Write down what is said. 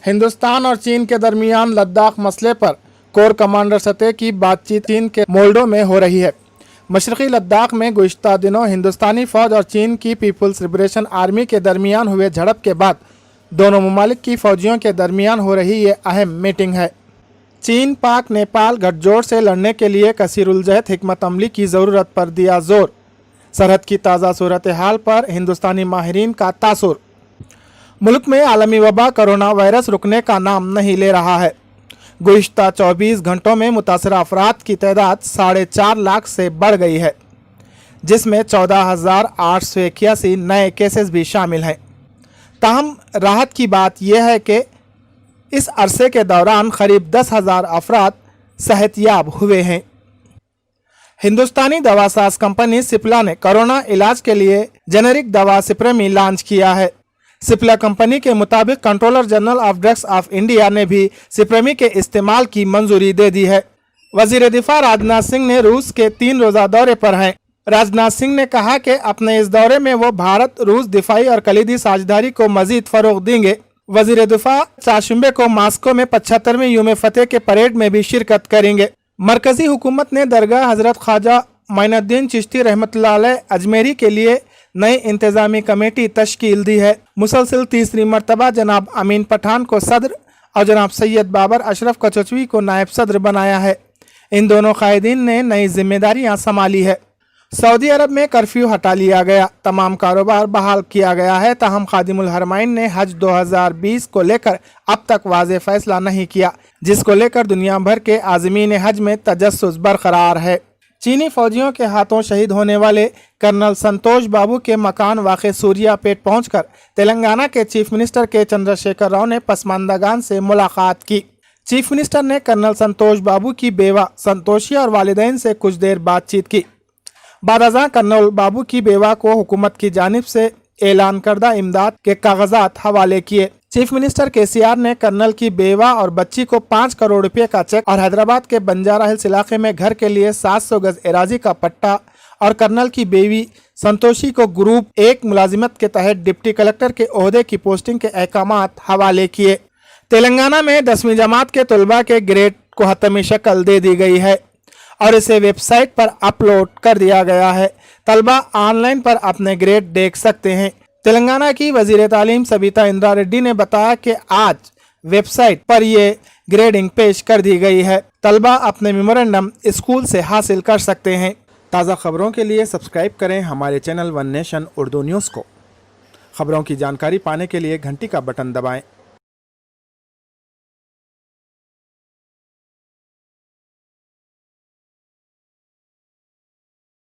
हिंदुस्तान और चीन के दरमियान लद्दाख मसले पर कोर कमांडर सतह की बातचीत चीन के मोल्डो में हो रही है। मशरक़ी लद्दाख में गुज़िश्ता दिनों हिंदुस्तानी फ़ौज और चीन की पीपल्स लिबरेशन आर्मी के दरमियान हुए झड़प के बाद दोनों ममालिक की फ़ौजियों के दरमियान हो रही ये अहम मीटिंग है। चीन पाक नेपाल गठजोड़ से लड़ने के लिए कसीरुलजहद हिकमत अमली की ज़रूरत पर दिया जोर। सरहद की ताज़ा सूरत हाल पर हिंदुस्तानी माहिरीन का तासुर। मुल्क में आलमी वबा कोरोना वायरस रुकने का नाम नहीं ले रहा है। गुज़िश्ता 24 घंटों में मुतासरा अफराद की तादाद 4.5 लाख से बढ़ गई है, जिसमें 14,881 नए केसेस भी शामिल हैं। ताहम राहत की बात यह है कि इस अरसे के दौरान करीब 10,000 अफराद सेहतयाब हुए हैं। हिंदुस्तानी दवासाज कंपनी सिप्ला ने कोरोना इलाज के लिए जेनेरिक दवा सिप्रेमी लॉन्च किया है। सिप्ला कंपनी के मुताबिक controller general of drugs of India ने भी सिप्रेमी के इस्तेमाल की मंजूरी दे दी है। वजीर दिफा राजनाथ सिंह ने रूस के 3 रोज़ा दौरे पर हैं। राजनाथ सिंह ने कहा कि अपने इस दौरे में वो भारत रूस दिफाई और कलीदी साझेदारी को मजीद फरोग देंगे। वजीर दिफा चारशंबे को मॉस्को में 75वें यूम फतेह के परेड में भी शिरकत करेंगे। मरकजी हुकूमत ने दरगाह हजरत ख्वाजा मोइनुद्दीन चिश्ती रहमतुल्लाह अलैह अजमेरी के लिए नई इंतजामी कमेटी तश्कील दी है। मुसलसल तीसरी मरतबा जनाब अमीन पठान को सदर और जनाब सैयद बाबर अशरफ कचौचवी को नायब सदर बनाया है। इन दोनों कायदीन ने नई जिम्मेदारियां संभाली है। सऊदी अरब में कर्फ्यू हटा लिया गया, तमाम कारोबार बहाल किया गया है। ताहम खादिमुल हरमैन ने हज 2020 को लेकर अब तक वाज़ेह फैसला नहीं किया, जिसको लेकर दुनिया भर के आज़मीन हज में तजस्सुस बरकरार है। चीनी फौजियों के हाथों शहीद होने वाले कर्नल संतोष बाबू के मकान वाक़े सूर्यापेट पहुंचकर तेलंगाना के चीफ मिनिस्टर के चंद्रशेखर राव ने पसमानदगान से मुलाकात की। चीफ मिनिस्टर ने कर्नल संतोष बाबू की बेवा संतोषी और वालिदैन से कुछ देर बातचीत की। बादशाह कर्नल बाबू की बेवा को हुकूमत की जानिब से ऐलान करदा इमदाद के कागजात हवाले किए। चीफ मिनिस्टर केसीआर ने कर्नल की बेवा और बच्ची को 5 करोड़ रुपए का चेक और हैदराबाद के बंजारा हिल्स इलाके में घर के लिए 700 गज एराजी का पट्टा और कर्नल की बेवी संतोषी को ग्रुप 1 मुलाजिमत के तहत डिप्टी कलेक्टर के ओहदे की पोस्टिंग के अहकामात हवाले किए। तेलंगाना में 10वीं जमात के तलबा के ग्रेड को हतमी शक्ल दे दी गई है और इसे वेबसाइट पर अपलोड कर दिया गया है। तलबा ऑनलाइन पर अपने ग्रेड देख सकते हैं। तेलंगाना की वजीर तालीम सबिता इंद्रा रेड्डी ने बताया कि आज वेबसाइट पर ये ग्रेडिंग पेश कर दी गई है। तलबा अपने मेमोरेंडम स्कूल से हासिल कर सकते हैं। ताज़ा खबरों के लिए सब्सक्राइब करें हमारे channel one nation Urdu news को। खबरों की जानकारी पाने के लिए घंटी का बटन दबाएं।